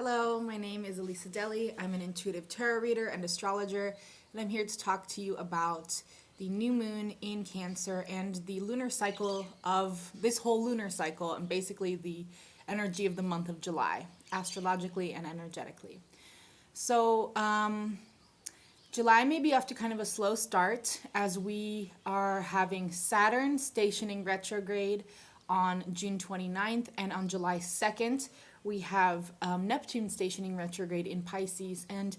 Hello, my name is Elis Adelle. I'm an intuitive tarot reader and astrologer, and I'm here to talk to you about the new moon in Cancer and the lunar cycle of this whole lunar cycle, and basically the energy of the month of July, astrologically and energetically. So, July may be off to kind of a slow start as we are having Saturn stationing retrograde on June 29th, and on July 2nd, we have Neptune stationing retrograde in Pisces, and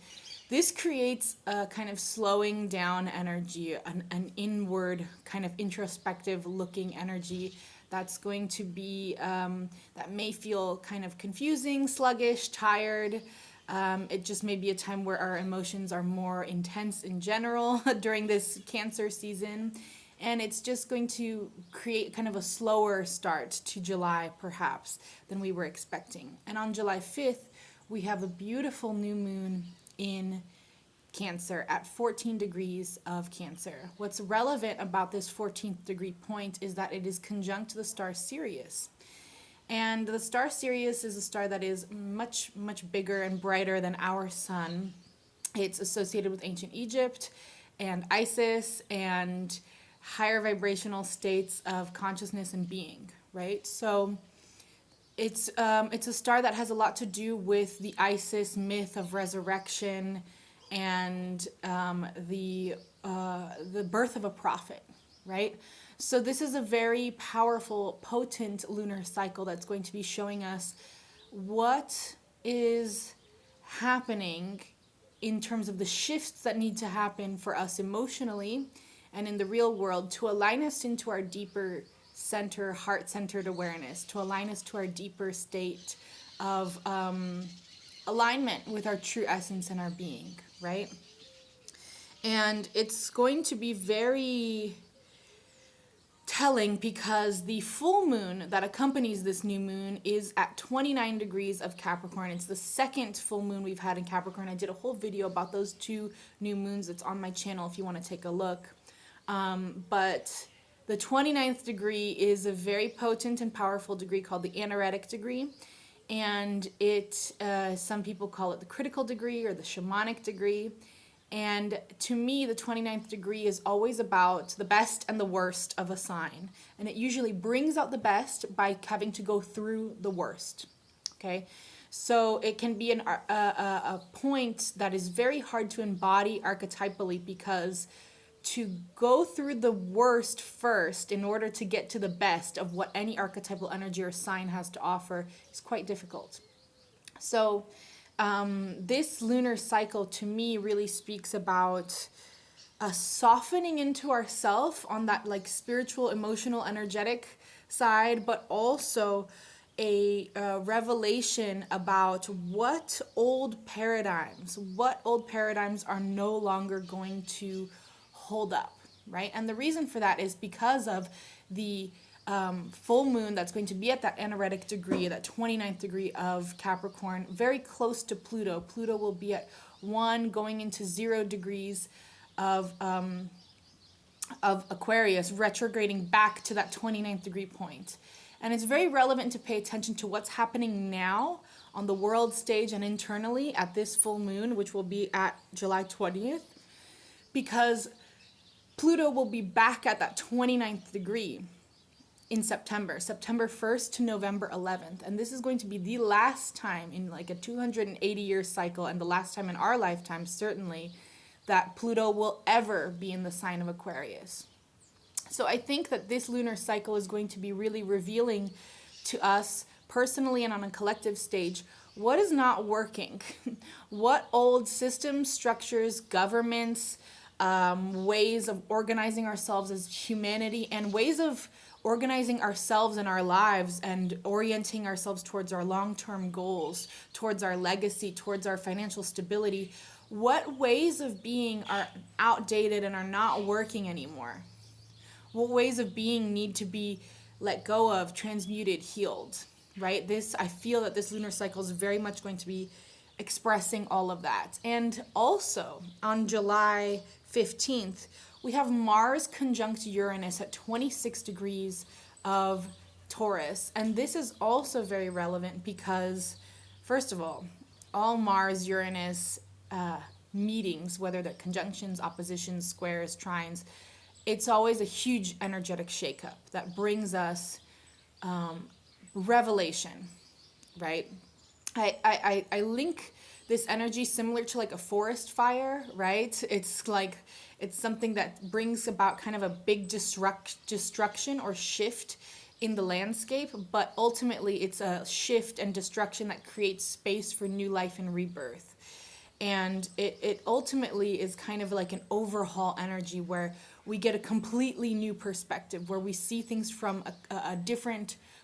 this creates a kind of slowing down energy, an inward kind of introspective looking energy that's going to be, that may feel kind of confusing, sluggish, tired. It just may be a time where our emotions are more intense in general during this Cancer season. And it's just going to create kind of a slower start to July, perhaps, than we were expecting. And on July 5th, we have a beautiful new moon in Cancer at 14 degrees of Cancer. What's relevant about this 14th degree point is that it is conjunct to the star Sirius. And the star Sirius is a star that is much, much bigger and brighter than our sun. It's associated with ancient Egypt and Isis and higher vibrational states of consciousness and being, right? So it's a star that has a lot to do with the Isis myth of resurrection and the birth of a prophet, right? So this is a very powerful, potent lunar cycle that's going to be showing us what is happening in terms of the shifts that need to happen for us emotionally and in the real world to align us into our deeper center, heart-centered awareness, to align us to our deeper state of alignment with our true essence and our being, right? And it's going to be very telling because the full moon that accompanies this new moon is at 29 degrees of Capricorn. It's the second full moon we've had in Capricorn. I did a whole video about those two new moons. It's on my channel if you want to take a look. But the 29th degree is a very potent and powerful degree called the anaretic degree. And it, some people call it the critical degree or the shamanic degree. And to me, the 29th degree is always about the best and the worst of a sign. And it usually brings out the best by having to go through the worst. Okay? So it can be a point that is very hard to embody archetypally because to go through the worst first in order to get to the best of what any archetypal energy or sign has to offer is quite difficult. So this lunar cycle to me really speaks about a softening into ourself on that like spiritual, emotional, energetic side, but also a revelation about what old paradigms are no longer going to hold up, right? And the reason for that is because of the full moon that's going to be at that anaretic degree, that 29th degree of Capricorn, very close to Pluto. Pluto will be at 1 going into 0 degrees of Aquarius, retrograding back to that 29th degree point. And it's very relevant to pay attention to what's happening now on the world stage and internally at this full moon, which will be at July 20th, because Pluto will be back at that 29th degree in September 1st to November 11th. And this is going to be the last time in like a 280-year cycle, and the last time in our lifetime, certainly, that Pluto will ever be in the sign of Aquarius. So I think that this lunar cycle is going to be really revealing to us personally and on a collective stage what is not working, what old systems, structures, governments, ways of organizing ourselves as humanity, and ways of organizing ourselves and our lives and orienting ourselves towards our long-term goals, towards our legacy, towards our financial stability. What ways of being are outdated and are not working anymore? What ways of being need to be let go of, transmuted, healed, right? I feel that this lunar cycle is very much going to be expressing all of that. And also on July 15th, we have Mars conjunct Uranus at 26 degrees of Taurus. And this is also very relevant because, first of all, all Mars, Uranus meetings, whether they're conjunctions, oppositions, squares, trines, it's always a huge energetic shakeup that brings us revelation, right? I link this energy similar to like a forest fire, right? It's like, it's something that brings about kind of a big destruction or shift in the landscape, but ultimately it's a shift and destruction that creates space for new life and rebirth. And it ultimately is kind of like an overhaul energy where we get a completely new perspective, where we see things from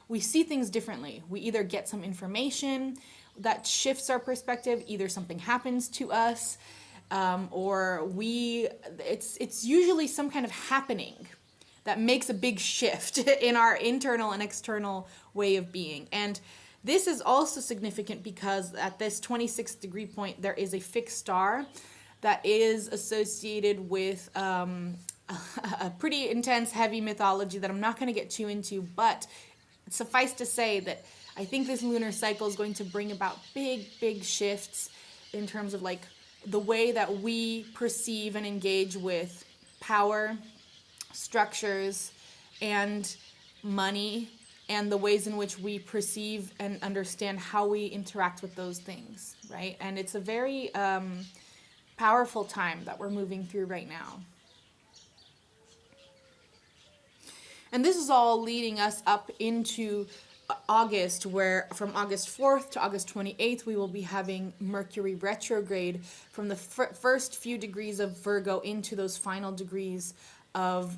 we see things differently. We either get some information that shifts our perspective, either something happens to us, or it's usually some kind of happening that makes a big shift in our internal and external way of being. And this is also significant because at this 26th degree point, there is a fixed star that is associated with a pretty intense, heavy mythology that I'm not going to get too into, but suffice to say that I think this lunar cycle is going to bring about big shifts in terms of like the way that we perceive and engage with power, structures, and money, and the ways in which we perceive and understand how we interact with those things, right? And it's a very powerful time that we're moving through right now. And this is all leading us up into August, where from August 4th to August 28th, we will be having Mercury retrograde from the first few degrees of Virgo into those final degrees of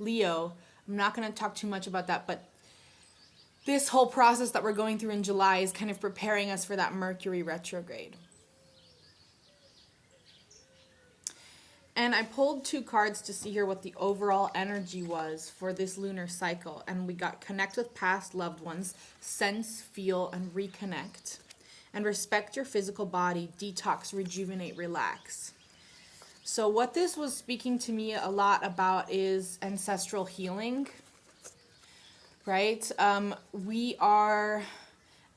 Leo. I'm not going to talk too much about that, but this whole process that we're going through in July is kind of preparing us for that Mercury retrograde. And I pulled 2 cards to see here what the overall energy was for this lunar cycle. And we got connect with past loved ones, sense, feel, and reconnect. And respect your physical body, detox, rejuvenate, relax. So what this was speaking to me a lot about is ancestral healing, right? We are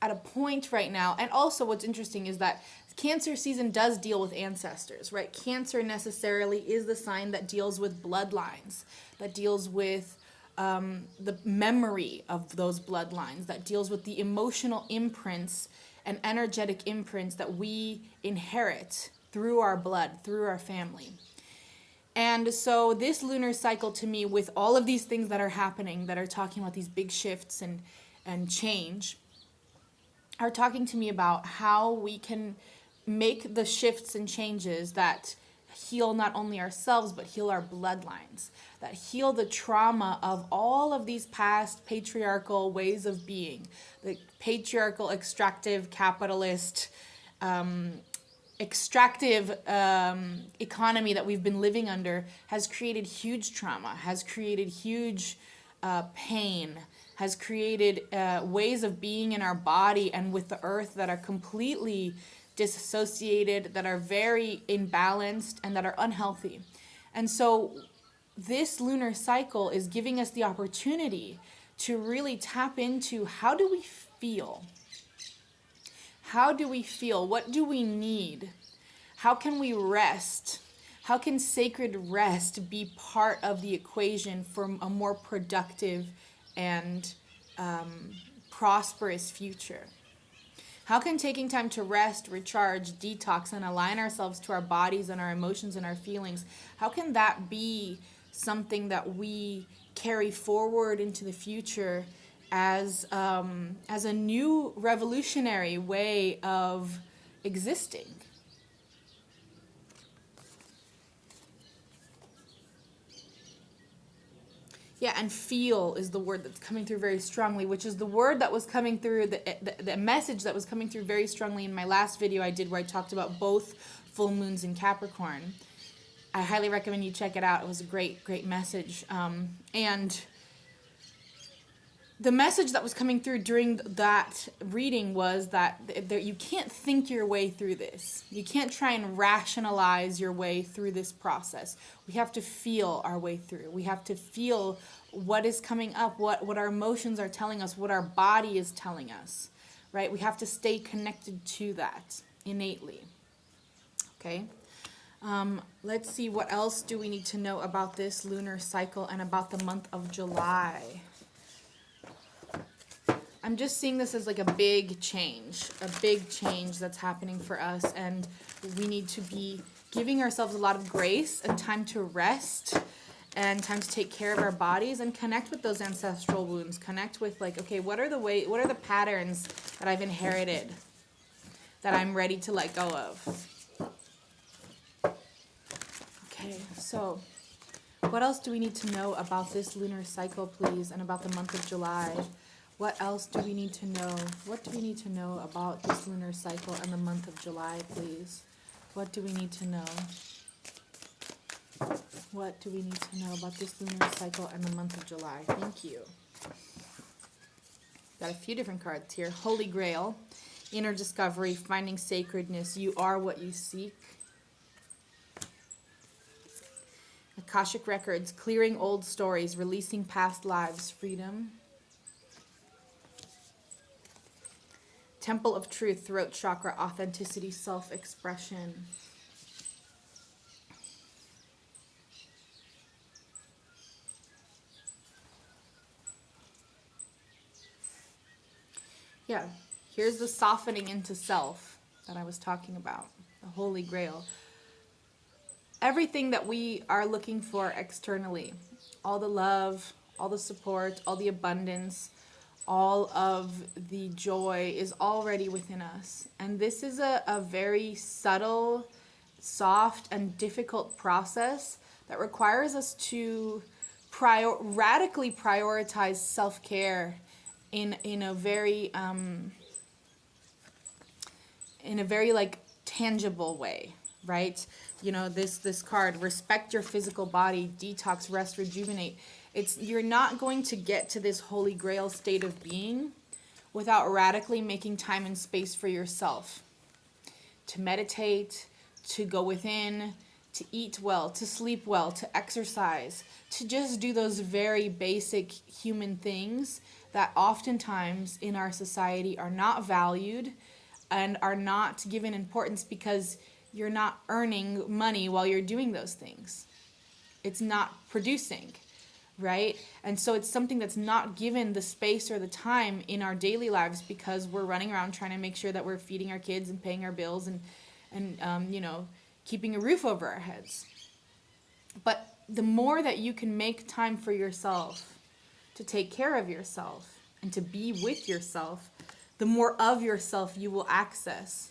at a point right now, and also what's interesting is that Cancer season does deal with ancestors, right? Cancer necessarily is the sign that deals with bloodlines, that deals with the memory of those bloodlines, that deals with the emotional imprints and energetic imprints that we inherit through our blood, through our family. And so this lunar cycle to me, with all of these things that are happening, that are talking about these big shifts and change, are talking to me about how we can make the shifts and changes that heal not only ourselves, but heal our bloodlines, that heal the trauma of all of these past patriarchal ways of being, the patriarchal, extractive, capitalist, extractive economy that we've been living under has created huge trauma, has created huge pain, has created ways of being in our body and with the earth that are completely disassociated, that are very imbalanced, and that are unhealthy. And so this lunar cycle is giving us the opportunity to really tap into, how do we feel? How do we feel? What do we need? How can we rest? How can sacred rest be part of the equation for a more productive and prosperous future? How can taking time to rest, recharge, detox, and align ourselves to our bodies and our emotions and our feelings, how can that be something that we carry forward into the future as a new revolutionary way of existing? Yeah, and feel is the word that's coming through very strongly, which is the word that was coming through, the message that was coming through very strongly in my last video I did, where I talked about both full moons in Capricorn. I highly recommend you check it out. It was a great message. And the message that was coming through during that reading was that you can't think your way through this. You can't try and rationalize your way through this process. We have to feel our way through. We have to feel what is coming up, what our emotions are telling us, what our body is telling us, right? We have to stay connected to that innately. Okay. Let's see, what else do we need to know about this lunar cycle and about the month of July? I'm just seeing this as like a big change that's happening for us, and we need to be giving ourselves a lot of grace and time to rest and time to take care of our bodies and connect with those ancestral wounds. Connect with, like, okay, what are the patterns that I've inherited that I'm ready to let go of? Okay, so what else do we need to know about this lunar cycle, please, and about the month of July? What else do we need to know? What do we need to know about this lunar cycle and the month of July, please? What do we need to know? What do we need to know about this lunar cycle and the month of July? Thank you. Got a few different cards here. Holy Grail, inner discovery, finding sacredness. You are what you seek. Akashic records, clearing old stories, releasing past lives, freedom. Temple of truth, throat chakra, authenticity, self-expression. Yeah, here's the softening into self that I was talking about, the Holy Grail. Everything that we are looking for externally, all the love, all the support, all the abundance, all of the joy is already within us. And this is a very subtle, soft, and difficult process that requires us to radically prioritize self-care in a very like tangible way, right? You know, this card, respect your physical body, detox, rest, rejuvenate. You're not going to get to this holy grail state of being without radically making time and space for yourself. To meditate, to go within, to eat well, to sleep well, to exercise, to just do those very basic human things that oftentimes in our society are not valued and are not given importance because you're not earning money while you're doing those things. It's not producing, right? And so it's something that's not given the space or the time in our daily lives because we're running around trying to make sure that we're feeding our kids and paying our bills and you know, keeping a roof over our heads. But the more that you can make time for yourself, to take care of yourself and to be with yourself, the more of yourself you will access.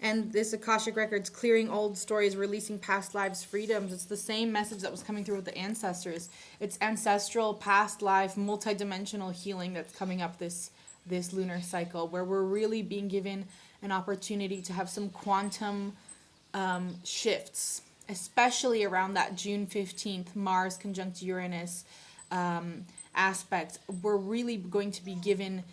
And this Akashic Records, clearing old stories, releasing past lives, freedoms. It's the same message that was coming through with the ancestors. It's ancestral, past life, multidimensional healing that's coming up this lunar cycle, where we're really being given an opportunity to have some quantum shifts, especially around that June 15th, Mars conjunct Uranus aspect. We're really going to be given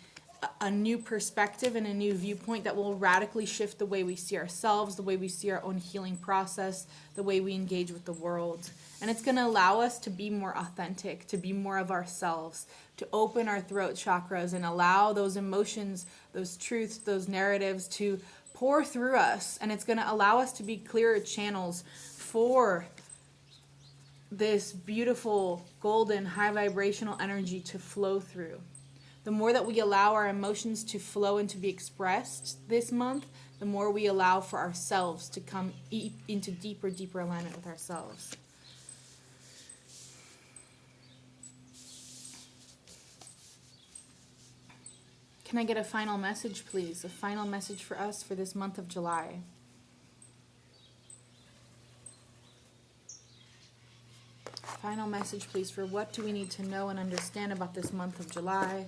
a new perspective and a new viewpoint that will radically shift the way we see ourselves, the way we see our own healing process, the way we engage with the world. And it's going to allow us to be more authentic, to be more of ourselves, to open our throat chakras and allow those emotions, those truths, those narratives to pour through us. And it's going to allow us to be clearer channels for this beautiful, golden, high vibrational energy to flow through. The more that we allow our emotions to flow and to be expressed this month, the more we allow for ourselves to come into deeper alignment with ourselves. Can I get a final message, please? A final message for us for this month of July. Final message, please, for what do we need to know and understand about this month of July?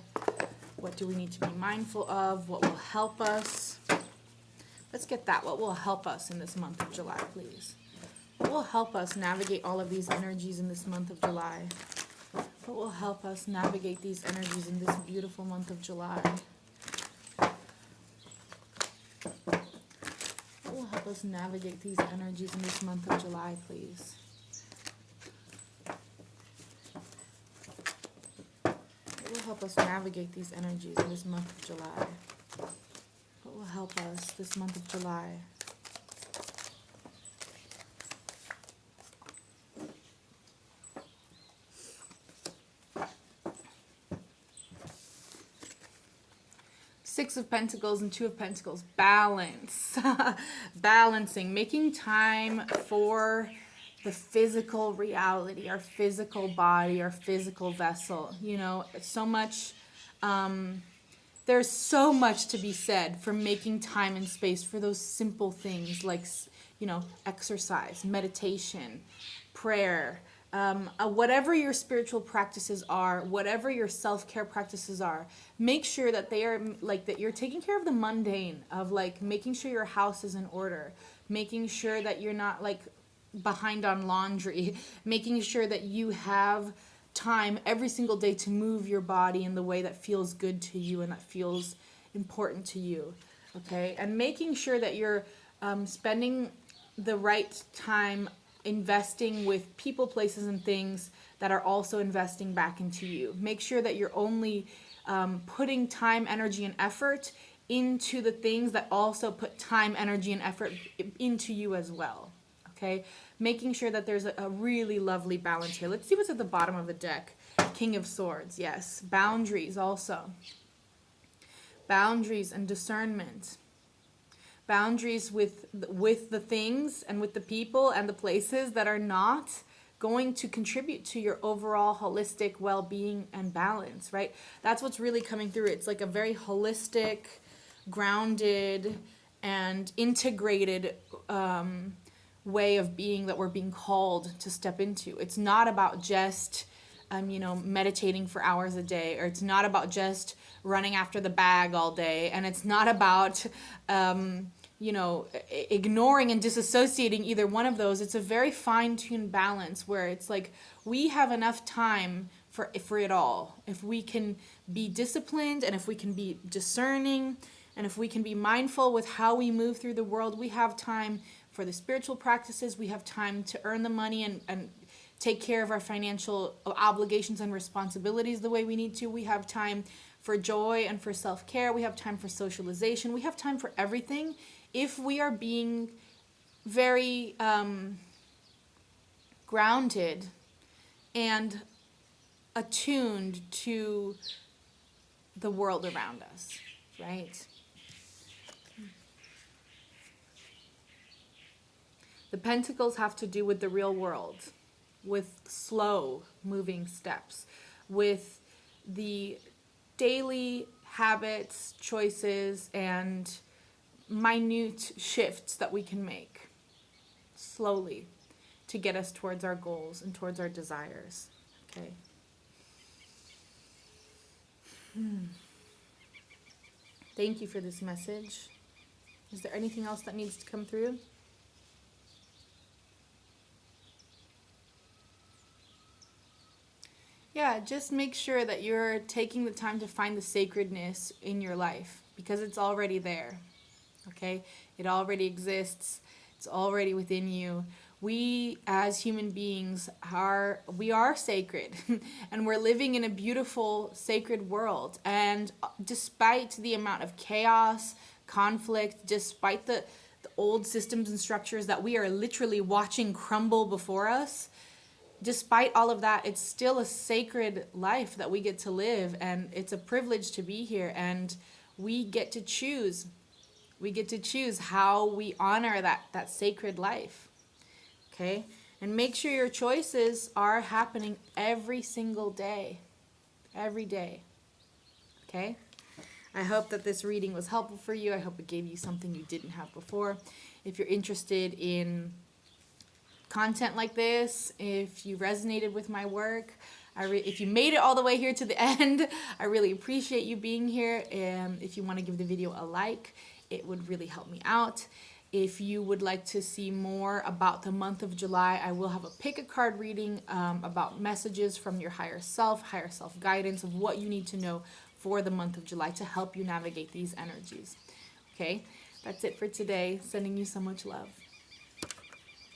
What do we need to be mindful of? What will help us? Let's get that. What will help us in this month of July, please? What will help us navigate all of these energies in this month of July? What will help us navigate these energies in this beautiful month of July? What will help us navigate these energies in this month of July, please? help us navigate these energies in this month of July? What will help us this month of July? Six of Pentacles and Two of Pentacles. Balance. Balancing. Making time for the physical reality, our physical body, our physical vessel. You know, so much... there's so much to be said for making time and space for those simple things like, you know, exercise, meditation, prayer, whatever your spiritual practices are, whatever your self-care practices are, make sure that they are like that you're taking care of the mundane, of like making sure your house is in order, making sure that you're not like behind on laundry, making sure that you have time every single day to move your body in the way that feels good to you and that feels important to you. Okay, and making sure that you're spending the right time investing with people, places, and things that are also investing back into you. Make sure that you're only putting time, energy, and effort into the things that also put time, energy, and effort into you as well. Okay, making sure that there's a really lovely balance here. Let's see what's at the bottom of the deck. King of Swords, yes. Boundaries also. Boundaries and discernment. Boundaries with the things and with the people and the places that are not going to contribute to your overall holistic well-being and balance, right? That's what's really coming through. It's like a very holistic, grounded, and integrated way of being that we're being called to step into. It's not about just, you know, meditating for hours a day, or it's not about just running after the bag all day, and it's not about, you know, ignoring and disassociating either one of those. It's a very fine-tuned balance where it's like we have enough time for it all. If we can be disciplined, and if we can be discerning, and if we can be mindful with how we move through the world, we have time for the spiritual practices, we have time to earn the money and take care of our financial obligations and responsibilities the way we need to. We have time for joy and for self-care. We have time for socialization. We have time for everything if we are being very grounded and attuned to the world around us, right? The Pentacles have to do with the real world, with slow moving steps, with the daily habits, choices, and minute shifts that we can make slowly to get us towards our goals and towards our desires. Okay. Thank you for this message. Is there anything else that needs to come through? Yeah, just make sure that you're taking the time to find the sacredness in your life, because it's already there, okay? It already exists. It's already within you. We, as human beings, are sacred, and we're living in a beautiful, sacred world. And despite the amount of chaos, conflict, despite the old systems and structures that we are literally watching crumble before us, despite all of that, it's still a sacred life that we get to live, and it's a privilege to be here, and we get to choose. We get to choose how we honor that sacred life, okay? And make sure your choices are happening every single day, every day, okay? I hope that this reading was helpful for you. I hope it gave you something you didn't have before. If you're interested in content like this, if you resonated with my work, if you made it all the way here to the end, I really appreciate you being here. And if you want to give the video a like, it would really help me out. If you would like to see more about the month of July, I will have a pick a card reading about messages from your higher self guidance of what you need to know for the month of July to help you navigate these energies. Okay, that's it for today. Sending you so much love.